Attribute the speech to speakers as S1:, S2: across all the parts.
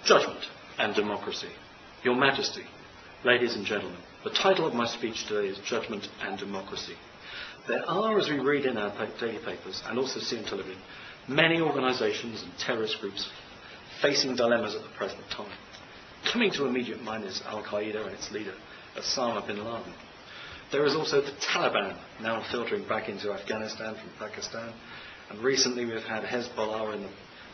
S1: Judgement and Democracy. Your Majesty, ladies and gentlemen, the title of my speech today is Judgement and Democracy. There are, as we read in our daily papers and also see on television, many organisations and terrorist groups facing dilemmas at the present time. Coming to immediate mind is Al-Qaeda and its leader, Osama bin Laden. There is also the Taliban, now filtering back into Afghanistan from Pakistan, and recently we've had Hezbollah in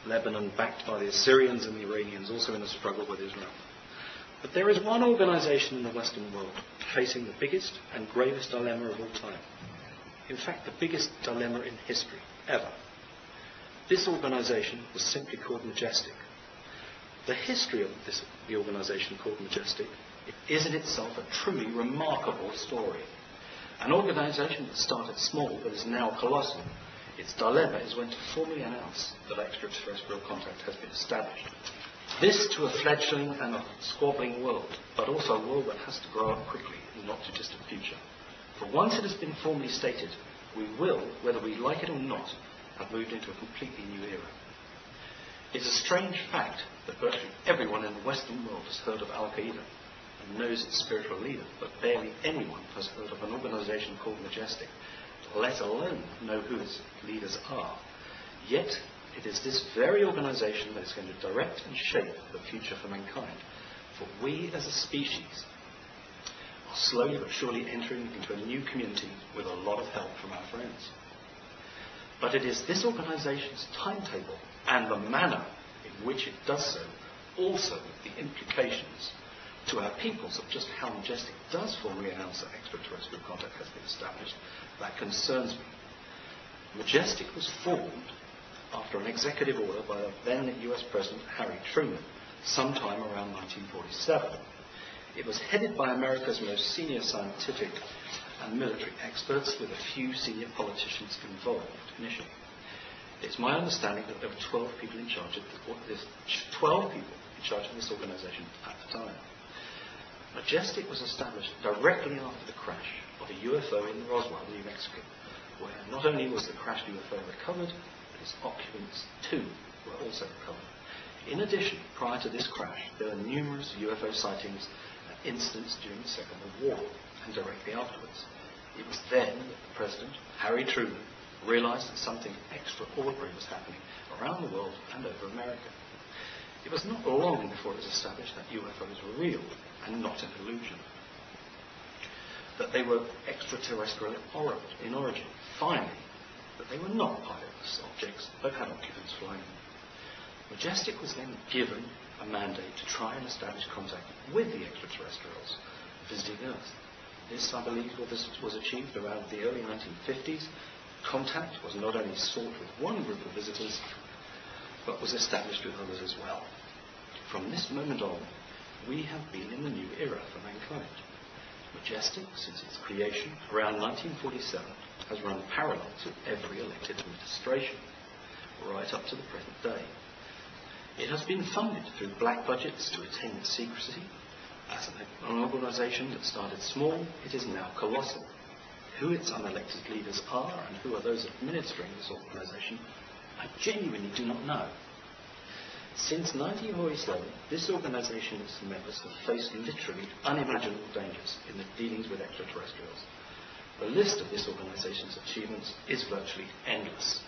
S1: Lebanon, backed by the Assyrians and the Iranians, also in a struggle with Israel. But there is one organisation in the Western world facing the biggest and gravest dilemma of all time. In fact, the biggest dilemma in history, ever. This organisation was simply called Majestic. The history of the organisation called Majestic is in itself a truly remarkable story. An organisation that started small but is now colossal. Its dilemma is when to formally announce that extraterrestrial contact has been established. This to a fledgling and a squabbling world, but also a world that has to grow up quickly in the not too distant future. For once it has been formally stated, we will, whether we like it or not, have moved into a completely new era. It's a strange fact that virtually everyone in the Western world has heard of Al-Qaeda and knows its spiritual leader, but barely anyone has heard of an organisation called Majestic, let alone know who its leaders are. Yet, it is this very organisation that is going to direct and shape the future for mankind. For we as a species are slowly but surely entering into a new community with a lot of help from our friends. But it is this organisation's timetable and the manner in which it does so, also the implications to our peoples of just how Majestic does formally announce that extraterrestrial contact has been established, that concerns me. Majestic was formed after an executive order by the then US President Harry Truman, sometime around 1947. It was headed by America's most senior scientific and military experts, with a few senior politicians involved initially. It's my understanding that there were 12 people in charge of this organisation at the time. Majestic was established directly after the crash of a UFO in Roswell, New Mexico, where not only was the crashed UFO recovered, but its occupants too were also recovered. In addition, prior to this crash, there were numerous UFO sightings and incidents during the Second World War, and directly afterwards. It was then that the President, Harry Truman, realised that something extraordinary was happening around the world and over America. It was not long before it was established that UFOs were real and not an illusion. That they were extraterrestrial in origin. Finally, that they were not pilotless objects but had occupants flying them. Majestic was then given a mandate to try and establish contact with the extraterrestrials visiting Earth. This, I believe, was achieved around the early 1950s. Contact was not only sought with one group of visitors, but was established with others as well. From this moment on, we have been in the new era for mankind. Majestic, since its creation around 1947, has run parallel to every elected administration, right up to the present day. It has been funded through black budgets to retain its secrecy. As an organisation that started small, it is now colossal. Who its unelected leaders are and who are those administering this organisation, I genuinely do not know. Since 1947, this organisation and its members have faced literally unimaginable dangers in the dealings with extraterrestrials. The list of this organisation's achievements is virtually endless.